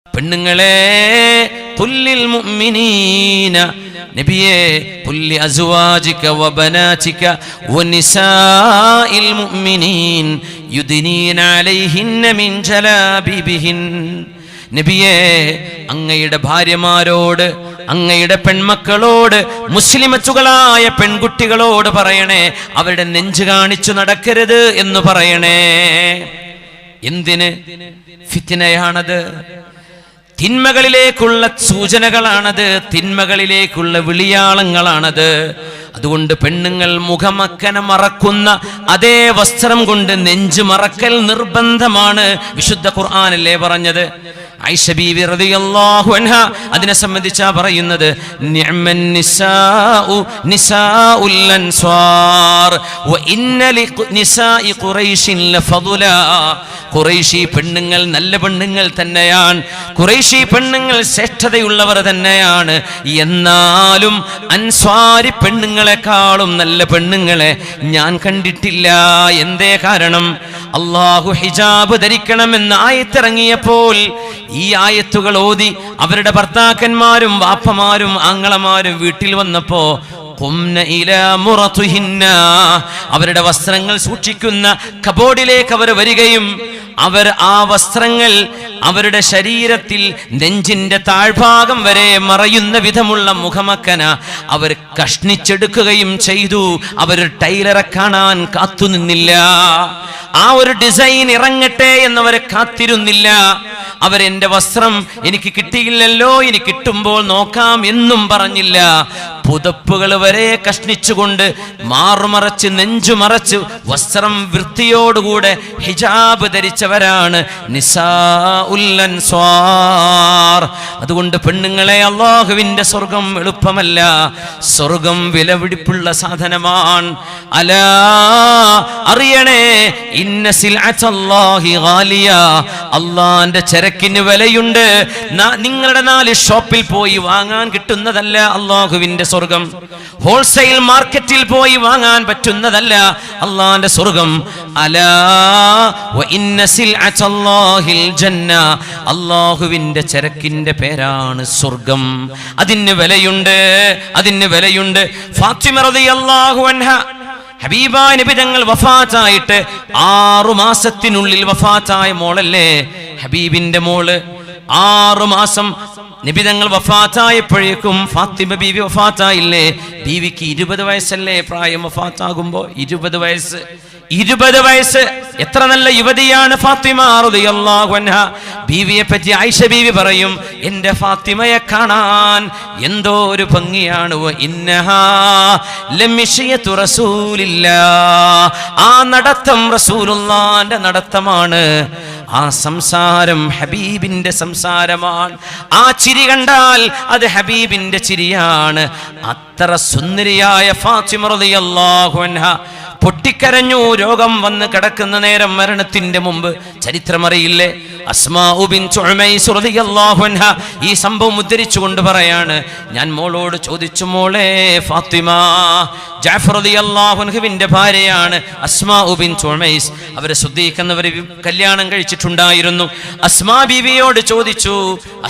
പെണ്ണുങ്ങളെ കുല്ലിൽ മുഅ്മിനീന നബിയേ കുല്ലി അസ്വാജിക വബനാതിക വനിസാഇൽ മുഅ്മിനീൻ യുദ്നീന അലൈഹിന്ന മിൻ ജലാബിബിഹിൻ. നബിയേ അങ്ങയുടെ ഭാര്യമാരോട്, അങ്ങയുടെ പെൺമക്കളോട്, മുസ്ലിമച്ചുകളായ പെൺകുട്ടികളോട് പറയണേ, അവരുടെ നെഞ്ച് കാണിച്ചു നടക്കരുത് എന്ന് പറയണേ. എന്തിന്? ഫിത്നയാണത്, തിന്മകളിലേക്കുള്ള സൂചനകളാണത്, തിന്മകളിലേക്കുള്ള വിളിയാളങ്ങളാണത്. അതുകൊണ്ട് പെണ്ണുങ്ങൾ മുഖമക്കന മറക്കുന്ന അതേ വസ്ത്രം കൊണ്ട് നെഞ്ച് മറക്കൽ നിർബന്ധമാണ്. വിശുദ്ധ ഖുർആനല്ലേ പറഞ്ഞത്? ആയിഷ ബീവി റളിയല്ലാഹു അൻഹ അതിനെ സംബന്ധിച്ചാ പറയുന്നത്, നിഅമൻ നിസാഉ നിസാഉൽ അൻസ്വാർ വ ഇന്ന ലിനിസാഇ ഖുറൈശിൻ ലഫദുലാ. ഖുറൈശി പെണ്ണുങ്ങൾ നല്ല പെണ്ണുങ്ങൾ തന്നെയാണ്, ഖുറൈശി പെണ്ണുങ്ങൾ ശ്രേഷ്ഠതയുള്ളവർ തന്നെയാണ്. എന്നാലും അൻസ്വാരി പെണ്ണുങ്ങളെക്കാളും നല്ല പെണ്ണുങ്ങളെ ഞാൻ കണ്ടിട്ടില്ല. എന്തേ കാരണം? അല്ലാഹു ഹിജാബ് ധരിക്കണമെന്ന് ആയത്തിറങ്ങിയപ്പോൾ ഈ ആയത്തുകൾ ഓതി അവരുടെ ഭർത്താക്കന്മാരും വാപ്പമാരും ആങ്ങളമാരും വീട്ടിൽ വന്നപ്പോ അവരുടെ വസ്ത്രങ്ങൾ സൂക്ഷിക്കുന്ന കബോർഡിലേക്ക് അവർ വരികയും അവർ ആ വസ്ത്രങ്ങൾ അവരുടെ ശരീരത്തിൽ നെഞ്ചിന്റെ താഴ്ഭാഗം വരെ മറയുന്ന വിധമുള്ള മുഖമക്കന അവർ കഷ്ണിച്ചെടുക്കുകയും ചെയ്തു. അവർ ടൈലറെ കാണാൻ കാത്തുനിന്നില്ല, ആ ഒരു ഡിസൈൻ ഇറങ്ങട്ടെ എന്നവരെ കാത്തിരുന്നില്ല. അവരെന്റെ വസ്ത്രം എനിക്ക് കിട്ടിയില്ലല്ലോ, ഇനി കിട്ടുമ്പോൾ നോക്കാം എന്നും പറഞ്ഞില്ല. പുതപ്പുകൾ വരെ കഷ്ണിച്ചുകൊണ്ട് മാറുമറച്ച് നെഞ്ചുമറച്ച് വസ്ത്രം വൃത്തിയോടുകൂടെ ഹിജാബ് ധരിച്ചവരാണ് നിസാഉൽ അൻസ്വാർ. അതുകൊണ്ട് പെണ്ണുങ്ങളെ, അല്ലാഹുവിന്റെ സ്വർഗം എളുപ്പമല്ല, സ്വർഗം വിലപിടിപ്പുള്ള സാധനമാണ്. അലാ അറിയണേ, ഇന്ന സിൽഅത്തല്ലാഹി ഗാലിയ, അല്ലാഹുവിന്റെ ചരക്കിന് വിലയുണ്ട്. നിങ്ങളുടെ 4 ഷോപ്പിൽ പോയി വാങ്ങാൻ കിട്ടുന്നതല്ല അല്ലാഹുവിന്റെ സ്വർഗം. ഹോൾസെയിൽ മാർക്കറ്റിൽ പോയി വാങ്ങാൻ പറ്റുന്നതല്ല അല്ലാഹുവിന്റെ സ്വർഗം. അലാ വ ഇന്ന സിൽഅത്തല്ലാഹിൽ ജന്ന, അല്ലാഹുവിന്റെ ചരക്കിന്റെ പേരാണ് സ്വർഗം. അതിന് വിലയുണ്ട്, അതിന് വിലയുണ്ട്. ഫാത്തിമ റളിയല്ലാഹു അൻഹ ഹബീബായ നബി തങ്ങൾ വഫാത്തായിട്ട് 6 മാസത്തിനുള്ളിൽ വഫാത്തായ മോളല്ലേ ഹബീബിന്റെ മോള്. 6 മാസം നബി തങ്ങൾ വഫാത്തായപ്പോഴേക്കും ഫാത്തിമ ബീവി വഫാത്തായില്ലേ? ബീവിക്ക് 20 വയസ്സല്ലേ പ്രായം വഫാത്താകുമ്പോ? 20 വയസ്സ്. 20 വയസ്സ്. എത്ര നല്ല യുവതിയാണ് ഫാത്തിമ റളിയല്ലാഹു അൻഹ. ബീവിയെ പറ്റി ആയിഷ ബീവി പറയും, എന്റെ ഫാത്തിമയെ കാണാൻ എന്തോ ഒരു ഭംഗിയാണ്. ഇന്നഹാ ലമിശിയതു റസൂലില്ലാഹ്, ആ നടത്തം റസൂലുള്ളാഹിന്റെ നടത്തമാണ്, ആ സംസാരം ഹബീബിന്റെ സംസാരമാണ്, ആ ചിരി കണ്ടാൽ അത് ഹബീബിന്റെ ചിരിയാണ്. അത്ര സുന്ദരിയായ ഫാത്തിമ റളിയല്ലാഹു അൻഹ പൊട്ടിക്കരഞ്ഞു. രോഗം വന്ന് കിടക്കുന്ന നേരം, മരണത്തിന്റെ മുമ്പ്. ചരിത്രമറിയില്ലേ? അസ്മാഉ ബിൻതു ഉമൈസ് റളിയല്ലാഹു അൻഹ ഈ സംഭവം ഉദ്ധരിച്ചുകൊണ്ട് പറയാണ്, ഞാൻ മോളോട് ചോദിച്ചു, മോളെ ഫാത്തിമ, ജഅഫർ റളിയല്ലാഹു അൻഹുവിന്റെ ഭാര്യയാണ് അസ്മാഉ ബിൻതു ഉമൈസ്. അവരെ സുദ്ദീഖ് കല്യാണം കഴിച്ചിട്ടുണ്ടായിരുന്നു. അസ്മാ ബീവിയോട് ചോദിച്ചു.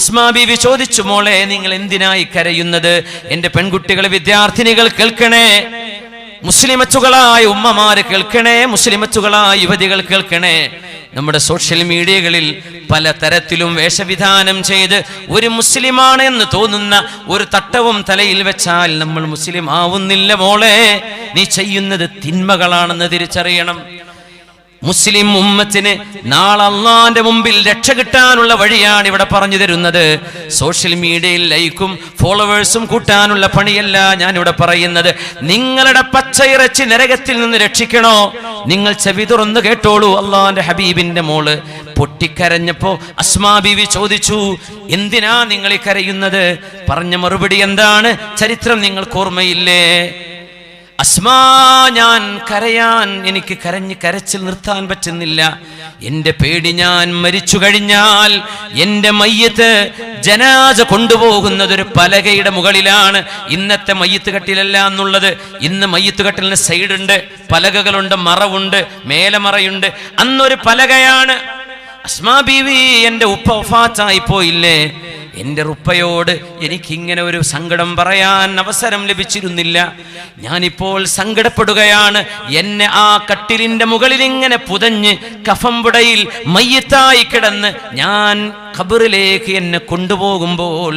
അസ്മാ ബീവി ചോദിച്ചു, മോളെ നിങ്ങൾ എന്തിനായി കരയുന്നത്? എന്റെ പെൺകുട്ടികൾ, വിദ്യാർത്ഥിനികൾ കേൾക്കണേ, മുസ്ലിമച്ചുകളായ ഉമ്മമാര് കേൾക്കണേ, മുസ്ലിമച്ചുകളായ യുവതികൾ കേൾക്കണേ. നമ്മുടെ സോഷ്യൽ മീഡിയകളിൽ പല തരത്തിലും വേഷവിധാനം ചെയ്ത് ഒരു മുസ്ലിമാണ് എന്ന് തോന്നുന്ന ഒരു തട്ടവും തലയിൽ വെച്ചാൽ നമ്മൾ മുസ്ലിം ആവുന്നില്ല മോളെ. നീ ചെയ്യുന്നത് തിന്മകളാണെന്ന് തിരിച്ചറിയണം. മുസ്ലിം ഉമ്മത്തിന് നാളെ അല്ലാഹുവിന്റെ മുമ്പിൽ രക്ഷ കിട്ടാനുള്ള വഴിയാണ് ഇവിടെ പറഞ്ഞു തരുന്നത്. സോഷ്യൽ മീഡിയയിൽ ലൈക്കും ഫോളോവേഴ്സും കൂട്ടാനുള്ള പണിയല്ല ഞാൻ ഇവിടെ പറയുന്നത്. നിങ്ങളുടെ പച്ചയിറച്ചി നരകത്തിൽ നിന്ന് രക്ഷിക്കണോ? നിങ്ങൾ ചെവി തുറന്ന് കേട്ടോളൂ. അല്ലാഹുവിന്റെ ഹബീബിന്റെ മോള് പൊട്ടിക്കരഞ്ഞപ്പോ അസ്മാ ബീവി ചോദിച്ചു, എന്തിനാ നിങ്ങൾ ഈ കരയുന്നത്? പറഞ്ഞ മറുപടി എന്താണ്? ചരിത്രം നിങ്ങൾക്ക് ഓർമ്മയില്ലേ? അസ്മാ, ഞാൻ കരയാൻ, എനിക്ക് കരച്ചിൽ നിർത്താൻ പറ്റുന്നില്ല. എന്റെ പേടി, ഞാൻ മരിച്ചു കഴിഞ്ഞാൽ എന്റെ മയ്യത്ത് ജനാസ കൊണ്ടുപോകുന്നത് ഒരു പലകയുടെ മുകളിലാണ്. ഇന്നത്തെ മയ്യത്ത് കട്ടിലല്ല എന്നുള്ളത്. ഇന്ന് മയ്യത്ത് കട്ടിലിന് സൈഡുണ്ട്, പലകകളുണ്ട്, മറവുണ്ട്, മേലമറയുണ്ട്. അന്നൊരു പലകയാണ്. അസ്മാ ബീവി, എൻ്റെ ഉപ്പ വഫാത്തായി പോയില്ലേ, എൻ്റെ ഉപ്പയോട് എനിക്കിങ്ങനെ ഒരു സങ്കടം പറയാൻ അവസരം ലഭിച്ചിരുന്നില്ല. ഞാനിപ്പോൾ സങ്കടപ്പെടുകയാണ്. എന്നെ ആ കട്ടിലിൻ്റെ മുകളിൽ ഇങ്ങനെ പുതഞ്ഞ് കഫംപുടയിൽ മയ്യത്തായി കിടന്ന് ഞാൻ ഖബറിലേക്ക് എന്നെ കൊണ്ടുപോകുമ്പോൾ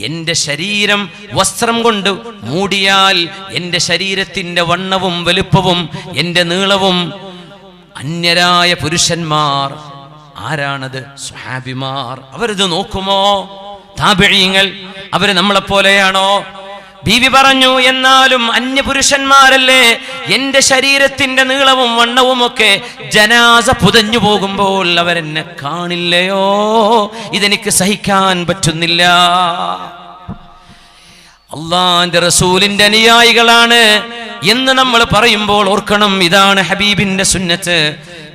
എൻ്റെ ശരീരം വസ്ത്രം കൊണ്ട് മൂടിയാൽ എൻ്റെ ശരീരത്തിൻ്റെ വണ്ണവും വലുപ്പവും എൻ്റെ നീളവും അന്യരായ പുരുഷന്മാർ, ആരാണത്? സ്വഹാബിമാർ. അവരിത് നോക്കുമോ? താബിഈങ്ങൾ, അവര് നമ്മളെപ്പോലെയാണോ? ബീവി പറഞ്ഞു, എന്നാലും അന്യപുരുഷന്മാരല്ലേ, എൻ്റെ ശരീരത്തിന്റെ നീളവും വണ്ണവും ഒക്കെ ജനാസ പുതഞ്ഞു പോകുമ്പോൾ അവരെന്നെ കാണില്ലയോ? ഇതെനിക്ക് സഹിക്കാൻ പറ്റുന്നില്ല. അള്ളാന്റെ റസൂലിന്റെ അനുയായികളാണ് എന്ന് നമ്മൾ പറയുമ്പോൾ ഓർക്കണം, ഇതാണ് ഹബീബിന്റെ സുന്നത്ത്.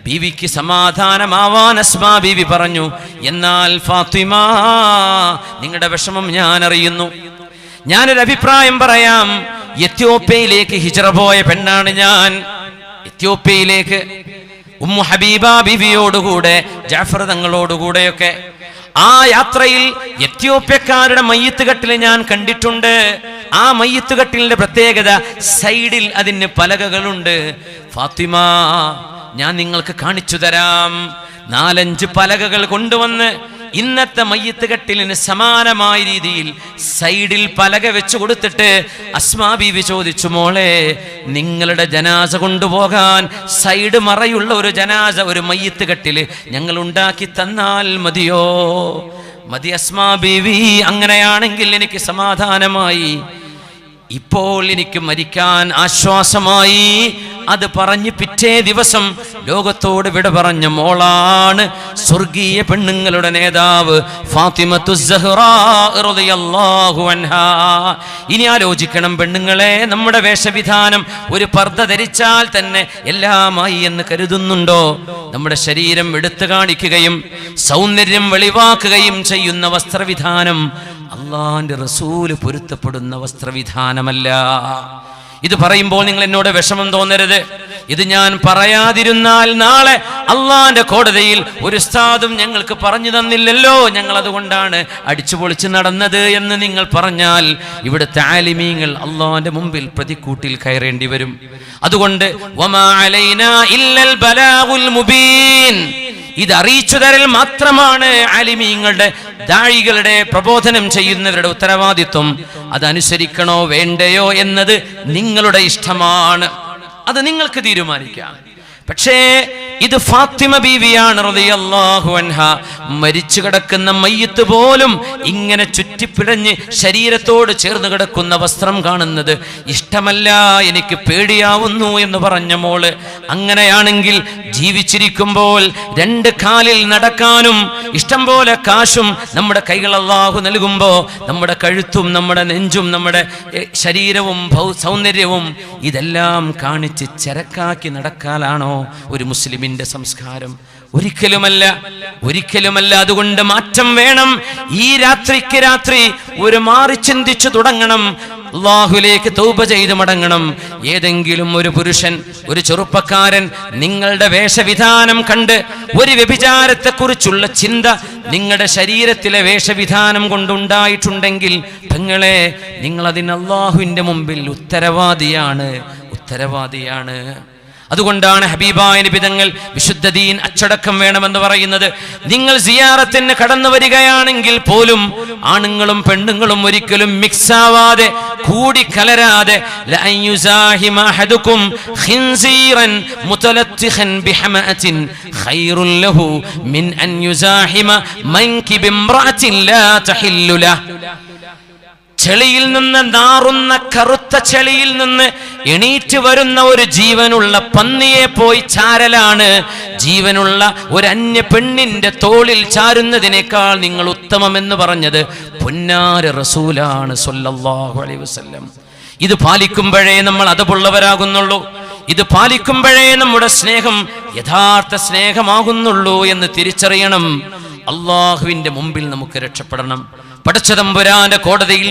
ബീവിക്ക് സമാധാനമാവാൻ അസ്മാ ബീവി പറഞ്ഞു, എന്നാൽ ഫാത്തിമ, നിങ്ങളുടെ വിഷമം ഞാൻ അറിയുന്നു. ഞാനൊരു അഭിപ്രായം പറയാം. എത്യോപ്യയിലേക്ക് ഹിജ്റ പോയ പെണ്ണാണ് ഞാൻ. എത്യോപ്യയിലേക്ക് ഉമ്മു ഹബീബ ബീവിയോടുകൂടെ ജാഫർ തങ്ങളോടുകൂടെയൊക്കെ ആ യാത്രയിൽ എത്യോപ്യക്കാരുടെ മയ്യിത്ത് കട്ടിൽ ഞാൻ കണ്ടിട്ടുണ്ട്. ആ മയ്യിത്ത് കട്ടിലിന്റെ പ്രത്യേകത, സൈഡിൽ അതിന് പലകകളുണ്ട്. ഫാത്തിമ, ഞാൻ നിങ്ങൾക്ക് കാണിച്ചു തരാം. 4-5 പലകകൾ കൊണ്ടുവന്ന് ഇന്നത്തെ മയ്യിത്ത് കട്ടിലിന് സമാനമായ രീതിയിൽ സൈഡിൽ പലക വെച്ചു കൊടുത്തിട്ട് അസ്മാ ബീവി ചോദിച്ചു, മോളെ, നിങ്ങളുടെ ജനാസ കൊണ്ടുപോകാൻ സൈഡ് മറയുള്ള ഒരു ജനാസ, ഒരു മയ്യിത്ത് കട്ടില് ഞങ്ങൾ ഉണ്ടാക്കി തന്നാൽ മതിയോ? മതി അസ്മാ ബീവി, അങ്ങനെയാണെങ്കിൽ എനിക്ക് സമാധാനമായി. ഇപ്പോൾ എനിക്ക് മരിക്കാൻ ആശ്വാസമായി. അത് പറഞ്ഞ് പിറ്റേ ദിവസം ലോകത്തോട് വിട പറഞ്ഞ മോളാണ് സ്വർഗീയ പെണ്ണുങ്ങളുടെ നേതാവ് ഫാത്തിമത്തു സഹ്റാ റളിയല്ലാഹു അൻഹാ. ഇനി ആലോചിക്കണം പെണ്ണുങ്ങളെ, നമ്മുടെ വേഷവിധാനം ഒരു പർദ്ദ ധരിച്ചാൽ തന്നെ എല്ലാമായി എന്ന് കരുതുന്നുണ്ടോ? നമ്മുടെ ശരീരം എടുത്തു കാണിക്കുകയും സൗന്ദര്യം വെളിവാക്കുകയും ചെയ്യുന്ന വസ്ത്രവിധാനം അള്ളാന്റെ റസൂല് പൊരുത്തപ്പെടുന്ന വസ്ത്രവിധാനമല്ല. ഇത് പറയുമ്പോൾ നിങ്ങൾ എന്നോട് വിഷമം തോന്നരുത്. ഇത് ഞാൻ പറയാതിരുന്നാൽ നാളെ അള്ളാന്റെ കോടതിയിൽ ഒരു ഉസ്താദും ഞങ്ങൾക്ക് പറഞ്ഞു തന്നില്ലല്ലോ, ഞങ്ങൾ അതുകൊണ്ടാണ് അടിച്ചു പൊളിച്ച് നടന്നത് എന്ന് നിങ്ങൾ പറഞ്ഞാൽ ഇവിടുത്തെ ആലിമീങ്ങൾ അള്ളാന്റെ മുമ്പിൽ പ്രതിക്കൂട്ടിൽ കയറേണ്ടി വരും. അതുകൊണ്ട് വമാ അലൈനാ ഇല്ലൽ ബലാഗുൽ മുബീൻ, ഇത് അറിയിച്ചു തരൽ മാത്രമാണ് ആലിമീങ്ങളുടെ, ദാഴികളുടെ, പ്രബോധനം ചെയ്യുന്നവരുടെ ഉത്തരവാദിത്വം. അതനുസരിക്കണോ വേണ്ടയോ എന്നത് നിങ്ങളുടെ ഇഷ്ടമാണ്, അത് നിങ്ങൾക്ക് തീരുമാനിക്കാം. പക്ഷേ ഇത് ഫാത്തിമ ബീവിയാണ് റളിയല്ലാഹു അൻഹാ. മരിച്ചു കിടക്കുന്ന മയ്യിത്ത് പോലും ഇങ്ങനെ ചുറ്റിപ്പിഴഞ്ഞ് ശരീരത്തോട് ചേർന്ന് കിടക്കുന്ന വസ്ത്രം കാണുന്നത് ഇഷ്ടമല്ല, എനിക്ക് പേടിയാവുന്നു എന്ന് പറഞ്ഞ മോള്, അങ്ങനെയാണെങ്കിൽ ജീവിച്ചിരിക്കുമ്പോൾ 2 കാലിൽ നടക്കാനും ഇഷ്ടം പോലെ കാശും നമ്മുടെ കൈകൾ അല്ലാഹു നൽകുമ്പോൾ നമ്മുടെ കഴുത്തും നമ്മുടെ നെഞ്ചും നമ്മുടെ ശരീരവും സൗന്ദര്യവും ഇതെല്ലാം കാണിച്ച് ചരക്കാക്കി നടക്കാനാണോ ഒരു മുസ്ലിമിന്റെ സംസ്കാരം? ഒരിക്കലുമല്ല, ഒരിക്കലുമല്ല. അതുകൊണ്ട് മാറ്റം വേണം. ഈ രാത്രിക്ക് രാത്രി ഒരു മാറി ചിന്തിച്ചു തുടങ്ങണം. അല്ലാഹുവിലേക്ക് തൗബ ചെയ്ത് മടങ്ങണം. ഏതെങ്കിലും ഒരു പുരുഷൻ, ഒരു ചെറുപ്പക്കാരൻ നിങ്ങളുടെ വേഷവിധാനം കണ്ട് ഒരു വ്യഭിചാരത്തെക്കുറിച്ചുള്ള ചിന്ത നിങ്ങളുടെ ശരീരത്തിലെ വേഷവിധാനം കൊണ്ടുണ്ടായിട്ടുണ്ടെങ്കിൽ പെങ്ങളെ, നിങ്ങൾ അതിന് അല്ലാഹുവിന്റെ മുമ്പിൽ ഉത്തരവാദിയാണ്. അതുകൊണ്ടാണ് ഹബീബായ നബി തങ്ങൾ വിശുദ്ധ ദീൻ അച്ചടക്കം വേണമെന്ന് പറയുന്നത്. നിങ്ങൾ സിയാറത്തിന് കടന്നു വരികയാണെങ്കിൽ പോലും ആണുങ്ങളും പെണ്ണുങ്ങളും ഒരിക്കലും മിക്സ് ആവാതെ, കൂടിക്കലരാതെ, ലഅൻ യുസാഹിമ അഹദുകും ഖിൻസീറൻ മുതലത്തിഖൻ ബിഹമഅത്തിൻ ഖൈറുൻ ലഹു മിൻ അൻ യുസാഹിമ മൻകിബ ഇംറഅത്തിൻ ലാ തഹില്ലു ലഹു. ചെളിയിൽ നിന്ന്, നാറുന്ന കറുത്ത ചെളിയിൽ നിന്ന് എണീറ്റ് വരുന്ന ഒരു ജീവനുള്ള പന്നിയെ പോയി ചാരലാണ് ജീവനുള്ള ഒരു അന്യ പെണ്ണിന്റെ തോളിൽ ചാരുന്നതിനേക്കാൾ നിങ്ങൾ ഉത്തമമെന്ന് പറഞ്ഞത് പൊന്നാര റസൂലാണ് സ്വല്ലല്ലാഹു അലൈഹി വസല്ലം. ഇത് പാലിക്കുമ്പോഴേ നമ്മൾ അതപുള്ളവരാകുന്നുള്ളൂ. ഇത് പാലിക്കുമ്പോഴേ നമ്മുടെ സ്നേഹം യഥാർത്ഥ സ്നേഹമാകുന്നുള്ളൂ എന്ന് തിരിച്ചറിയണം. അള്ളാഹുവിന്റെ മുമ്പിൽ നമുക്ക് രക്ഷപ്പെടണം. പടച്ചതമ്പുരാന്റെ കോടതിയിൽ